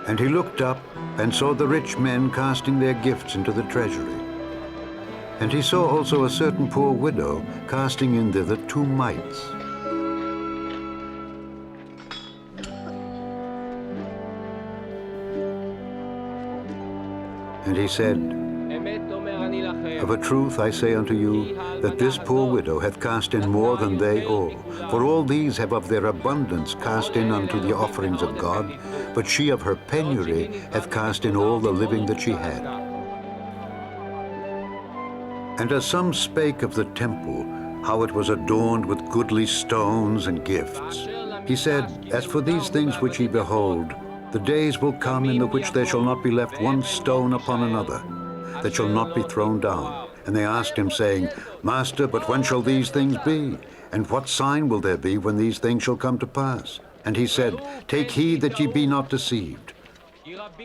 And he looked up and saw the rich men casting their gifts into the treasury. And he saw also a certain poor widow casting in thither 2 mites. And he said, Of a truth I say unto you, that this poor widow hath cast in more than they all. For all these have of their abundance cast in unto the offerings of God, but she of her penury hath cast in all the living that she had. And as some spake of the temple, how it was adorned with goodly stones and gifts, he said, As for these things which ye behold, the days will come in the which there shall not be left one stone upon another, that shall not be thrown down. And they asked him, saying, Master, but when shall these things be? And what sign will there be when these things shall come to pass? And he said, Take heed that ye be not deceived.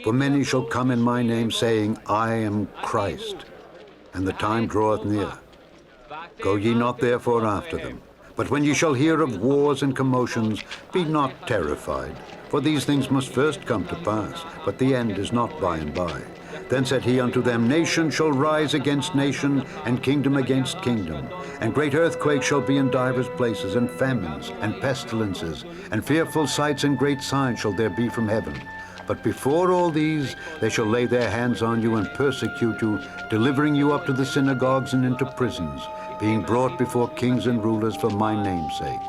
For many shall come in my name, saying, I am Christ, and the time draweth near. Go ye not therefore after them. But when ye shall hear of wars and commotions, be not terrified. For these things must first come to pass, but the end is not by and by. Then said he unto them, Nation shall rise against nation, and kingdom against kingdom. And great earthquakes shall be in divers places, and famines, and pestilences, and fearful sights and great signs shall there be from heaven. But before all these, they shall lay their hands on you and persecute you, delivering you up to the synagogues and into prisons, being brought before kings and rulers for my name's sake.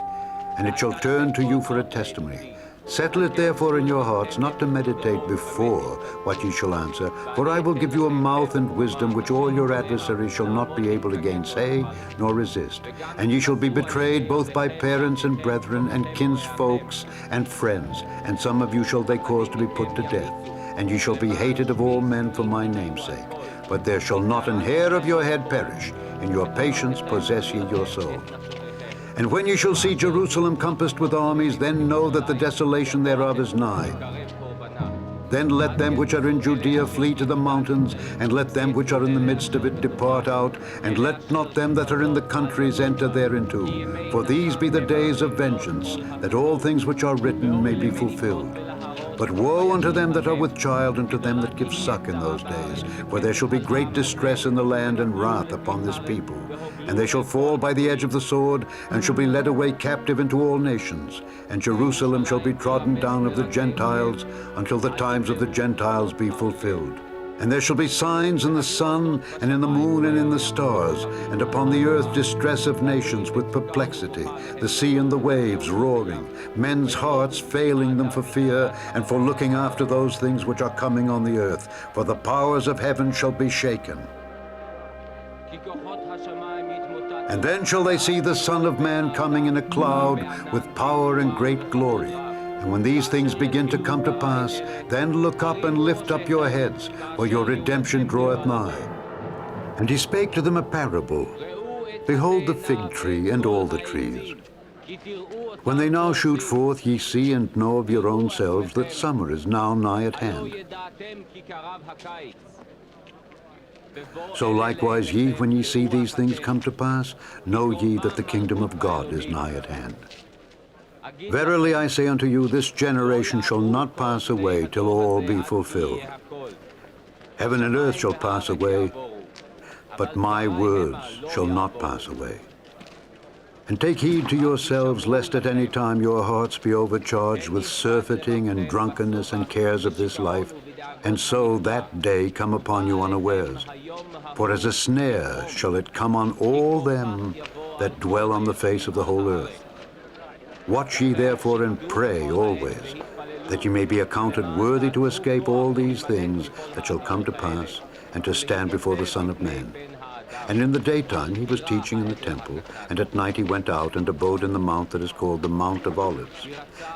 And it shall turn to you for a testimony. Settle it therefore in your hearts not to meditate before what ye shall answer, for I will give you a mouth and wisdom which all your adversaries shall not be able to gainsay nor resist. And ye shall be betrayed both by parents and brethren and kinsfolks and friends, and some of you shall they cause to be put to death. And ye shall be hated of all men for my name's sake. But there shall not an hair of your head perish. In your patience possess ye your soul. And when ye shall see Jerusalem compassed with armies, then know that the desolation thereof is nigh. Then let them which are in Judea flee to the mountains, and let them which are in the midst of it depart out, and let not them that are in the countries enter thereinto. For these be the days of vengeance, that all things which are written may be fulfilled. But woe unto them that are with child, and to them that give suck in those days. For there shall be great distress in the land, and wrath upon this people. And they shall fall by the edge of the sword, and shall be led away captive into all nations. And Jerusalem shall be trodden down of the Gentiles, until the times of the Gentiles be fulfilled. And there shall be signs in the sun, and in the moon, and in the stars, and upon the earth distress of nations with perplexity, the sea and the waves roaring, men's hearts failing them for fear, and for looking after those things which are coming on the earth. For the powers of heaven shall be shaken. And then shall they see the Son of Man coming in a cloud with power and great glory. And when these things begin to come to pass, then look up and lift up your heads, for your redemption draweth nigh. And he spake to them a parable. Behold the fig tree and all the trees. When they now shoot forth, ye see and know of your own selves that summer is now nigh at hand. So likewise ye, when ye see these things come to pass, know ye that the kingdom of God is nigh at hand. Verily I say unto you, this generation shall not pass away till all be fulfilled. Heaven and earth shall pass away, but my words shall not pass away. And take heed to yourselves, lest at any time your hearts be overcharged with surfeiting and drunkenness and cares of this life, and so that day come upon you unawares. For as a snare shall it come on all them that dwell on the face of the whole earth. Watch ye therefore and pray always, that ye may be accounted worthy to escape all these things that shall come to pass, and to stand before the Son of Man. And in the daytime he was teaching in the temple, and at night he went out and abode in the mount that is called the Mount of Olives.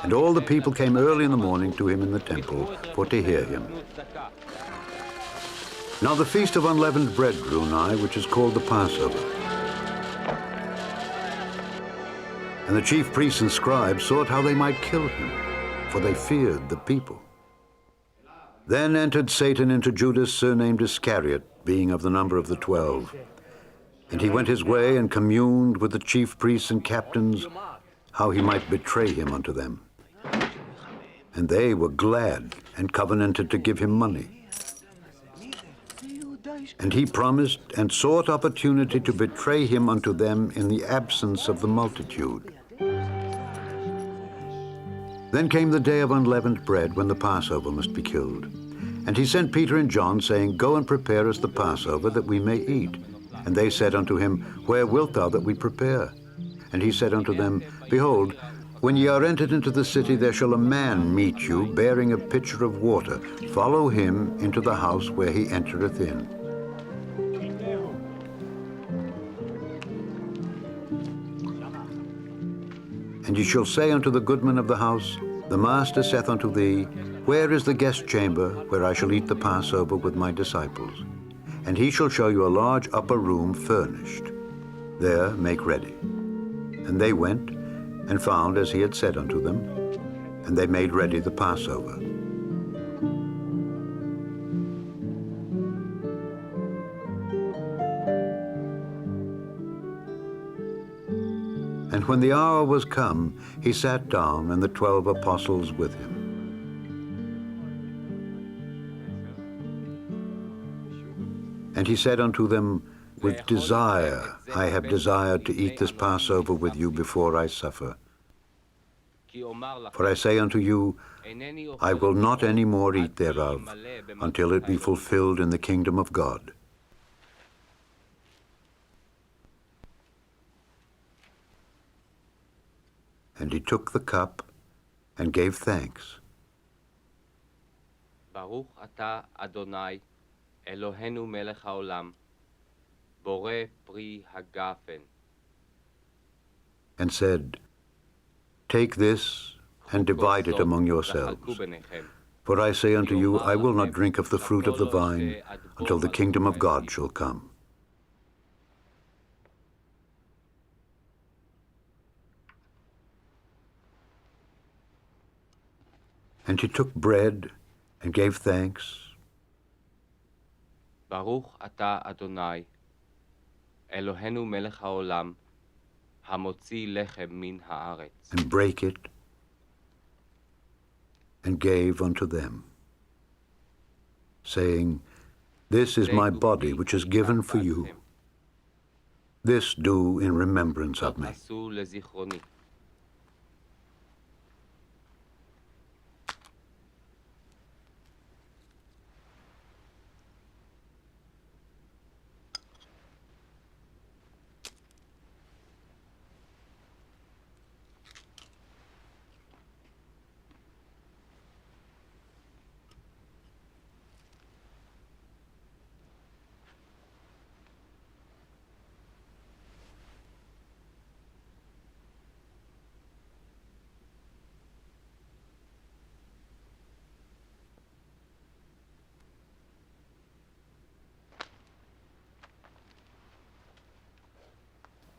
And all the people came early in the morning to him in the temple, for to hear him. Now the feast of unleavened bread drew nigh, which is called the Passover. And the chief priests and scribes sought how they might kill him, for they feared the people. Then entered Satan into Judas, surnamed Iscariot, being of the number of the 12. And he went his way and communed with the chief priests and captains, how he might betray him unto them. And they were glad and covenanted to give him money. And he promised and sought opportunity to betray him unto them in the absence of the multitude. Then came the day of unleavened bread, when the Passover must be killed. And he sent Peter and John, saying, Go and prepare us the Passover, that we may eat. And they said unto him, Where wilt thou that we prepare? And he said unto them, Behold, when ye are entered into the city, there shall a man meet you, bearing a pitcher of water. Follow him into the house where he entereth in. And ye shall say unto the goodman of the house, The master saith unto thee, Where is the guest chamber, where I shall eat the Passover with my disciples? And he shall show you a large upper room furnished. There make ready. And they went, and found as he had said unto them, and they made ready the Passover. And when the hour was come, he sat down, and the 12 apostles with him. And he said unto them, With desire I have desired to eat this Passover with you before I suffer. For I say unto you, I will not any more eat thereof, until it be fulfilled in the kingdom of God. And he took the cup and gave thanks. Baruch atah Adonai, Eloheinu melech haolam, borei pri hagafen. And said, Take this and divide it among yourselves. For I say unto you, I will not drink of the fruit of the vine until the kingdom of God shall come. And he took bread and gave thanks, Baruch atah Adonai, Eloheinu melech haolam, hamotzi lechem min haaretz. and brake it, and gave unto them, saying, This is my body, which is given for you. This do in remembrance of me. Asu lezichroni.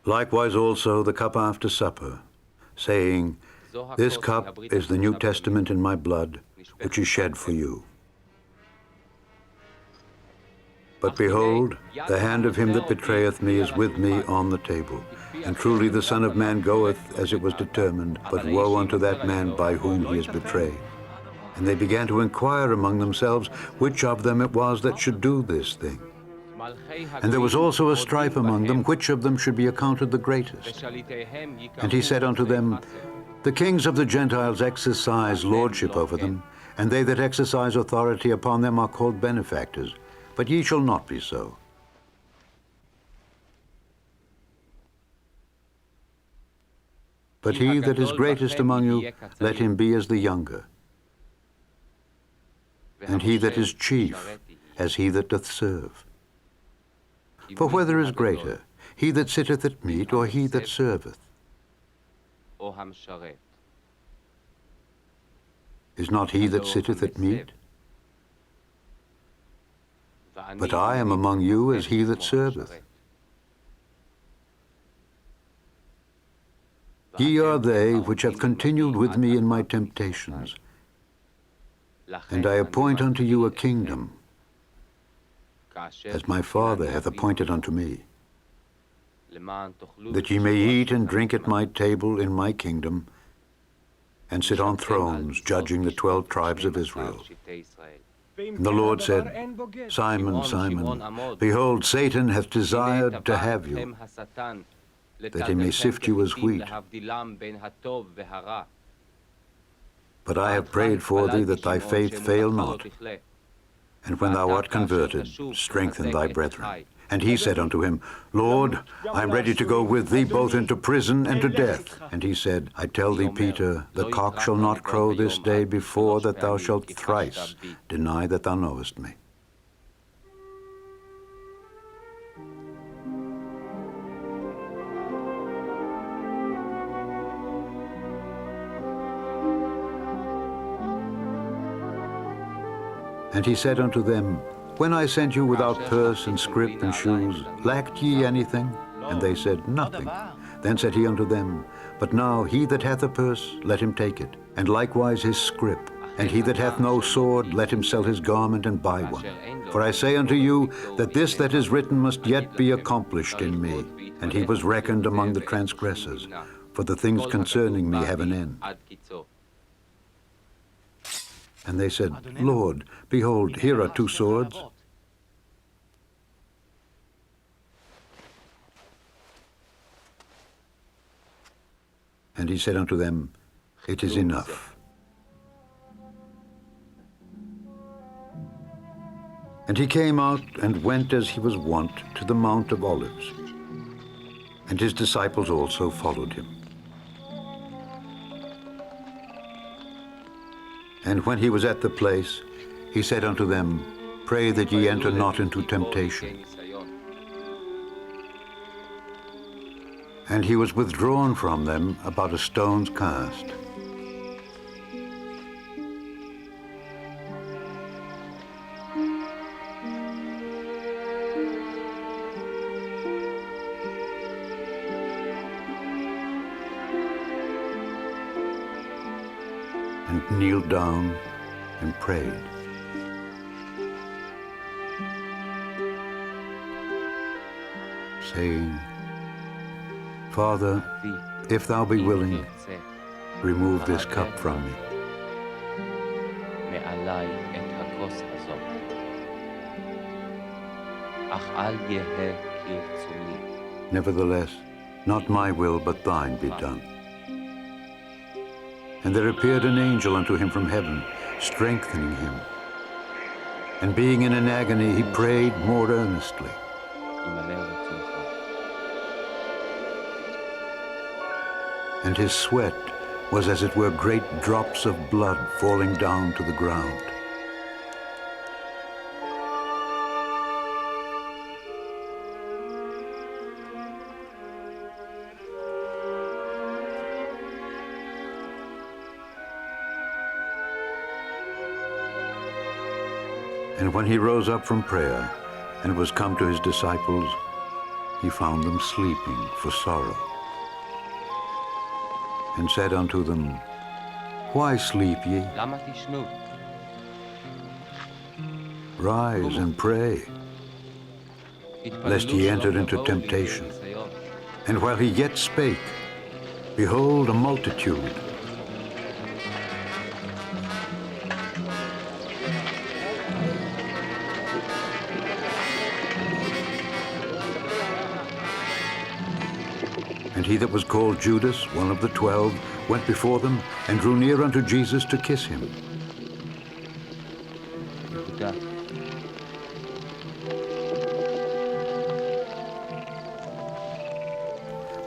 Likewise also the cup after supper, saying, This cup is the New Testament in my blood, which is shed for you. But behold, the hand of him that betrayeth me is with me on the table. And truly the Son of Man goeth as it was determined, but woe unto that man by whom he is betrayed. And they began to inquire among themselves which of them it was that should do this thing. And there was also a strife among them, which of them should be accounted the greatest. And he said unto them, The kings of the Gentiles exercise lordship over them, and they that exercise authority upon them are called benefactors. But ye shall not be so. But he that is greatest among you, let him be as the younger, and he that is chief, as he that doth serve. For whether is greater, he that sitteth at meat, or he that serveth? Is not he that sitteth at meat? But I am among you as he that serveth. Ye are they which have continued with me in my temptations, and I appoint unto you a kingdom, as my Father hath appointed unto me, that ye may eat and drink at my table in my kingdom, and sit on thrones, judging the 12 tribes of Israel. And the Lord said, Simon, Simon, behold, Satan hath desired to have you, that he may sift you as wheat. But I have prayed for thee that thy faith fail not. And when thou art converted, strengthen thy brethren. And he said unto him, Lord, I am ready to go with thee both into prison and to death. And he said, I tell thee, Peter, the cock shall not crow this day before that thou shalt thrice deny that thou knowest me. And he said unto them, When I sent you without purse and scrip and shoes, lacked ye anything? And they said, Nothing. Then said he unto them, But now he that hath a purse, let him take it, and likewise his scrip. And he that hath no sword, let him sell his garment and buy one. For I say unto you, that this that is written must yet be accomplished in me. And he was reckoned among the transgressors, for the things concerning me have an end. And they said, Lord, behold, here are 2 swords. And he said unto them, It is enough. And he came out and went as he was wont to the Mount of Olives. And his disciples also followed him. And when he was at the place, he said unto them, Pray that ye enter not into temptation. And he was withdrawn from them about a stone's cast. And kneeled down and prayed. Saying, Father, if thou be willing, remove this cup from me. Nevertheless, not my will, but thine be done. And there appeared an angel unto him from heaven, strengthening him. And being in an agony, he prayed more earnestly. And his sweat was as it were great drops of blood falling down to the ground. And when he rose up from prayer and was come to his disciples, he found them sleeping for sorrow. And said unto them, Why sleep ye? Rise and pray, lest ye enter into temptation. And while he yet spake, behold, a multitude. And he that was called Judas, one of the 12, went before them, and drew near unto Jesus to kiss him.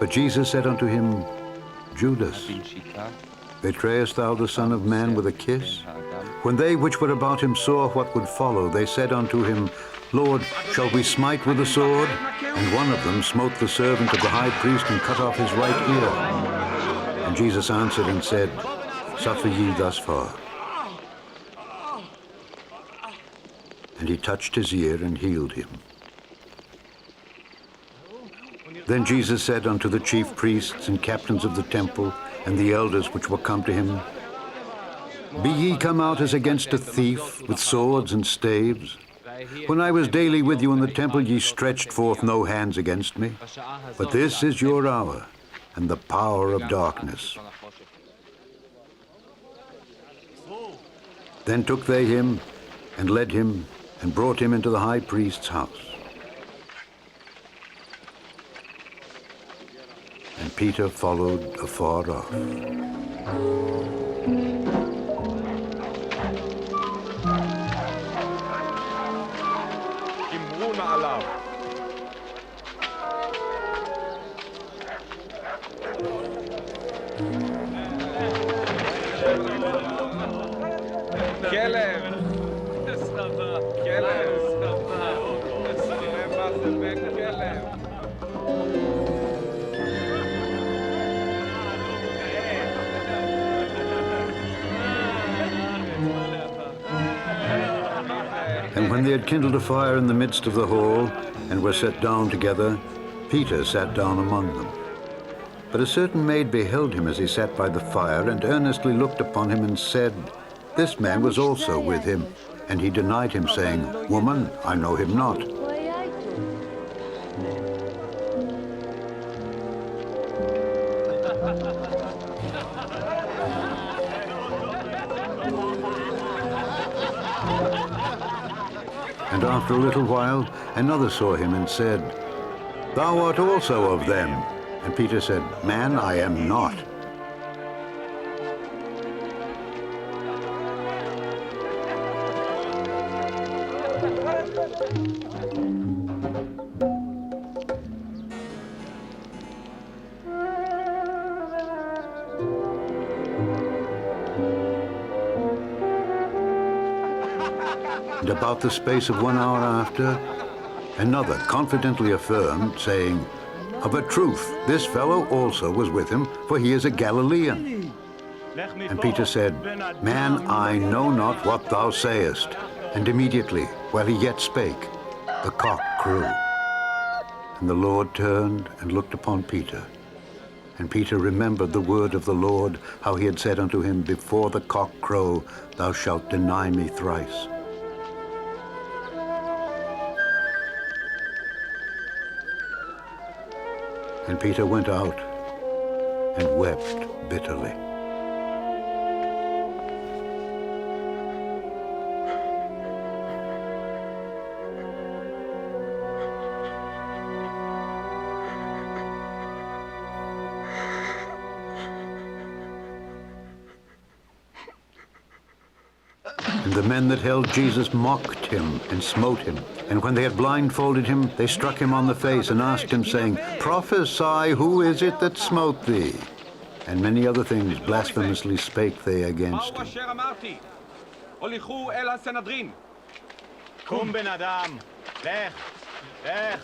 But Jesus said unto him, Judas, betrayest thou the Son of Man with a kiss? When they which were about him saw what would follow, they said unto him, Lord, shall we smite with the sword? And one of them smote the servant of the high priest and cut off his right ear. And Jesus answered and said, Suffer ye thus far. And he touched his ear and healed him. Then Jesus said unto the chief priests and captains of the temple and the elders which were come to him, Be ye come out as against a thief with swords and staves? When I was daily with you in the temple, ye stretched forth no hands against me. But this is your hour, and the power of darkness. Then took they him, and led him, and brought him into the high priest's house. And Peter followed afar off. אמרו נעליו. כלב! כלב! תראה מה זה בן כלב! And when they had kindled a fire in the midst of the hall, and were set down together, Peter sat down among them. But a certain maid beheld him as he sat by the fire, and earnestly looked upon him, and said, This man was also with him. And he denied him, saying, Woman, I know him not. And after a little while, another saw him and said, Thou art also of them. And Peter said, Man, I am not. And about the space of 1 hour after, another confidently affirmed, saying, Of a truth, this fellow also was with him, for he is a Galilean. And Peter said, Man, I know not what thou sayest. And immediately, while he yet spake, the cock crew. And the Lord turned and looked upon Peter. And Peter remembered the word of the Lord, how he had said unto him, Before the cock crow, thou shalt deny me thrice. And Peter went out and wept bitterly. And the men that held Jesus mocked him and smote him. And when they had blindfolded him, they struck him on the face and asked him, saying, Prophesy, who is it that smote thee? And many other things blasphemously spake they against him. אשר אמרתי, הוליכו אל הסנהדרין. קום בן אדם, לך, לך.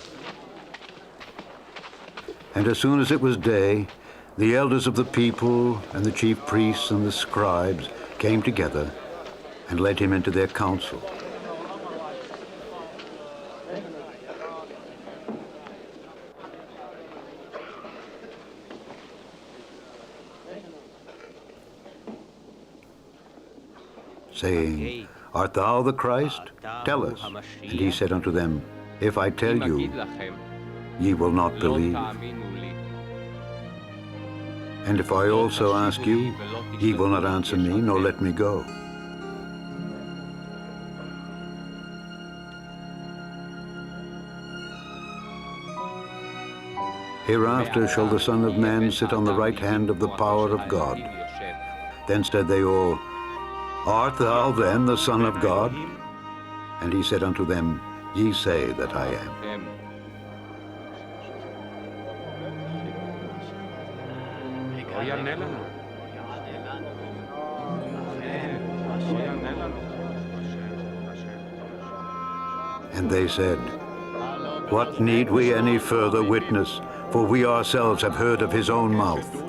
And as soon as it was day, the elders of the people and the chief priests and the scribes came together and led him into their council. Saying, Art thou the Christ? Tell us. And he said unto them, If I tell אם you, אגיד לכם, ye will not לא believe. תאמינו לי. And if I also ask you, ye will not answer me, nor let me go. Hereafter shall the Son of Man sit on the right hand of the power of God. Then said they all, Art thou then the Son of God? And he said unto them, Ye say that I am. אתם הוא יענה לנו. הוא יענה לנו. And they said, What need we any further witness? For we ourselves have heard of his own mouth.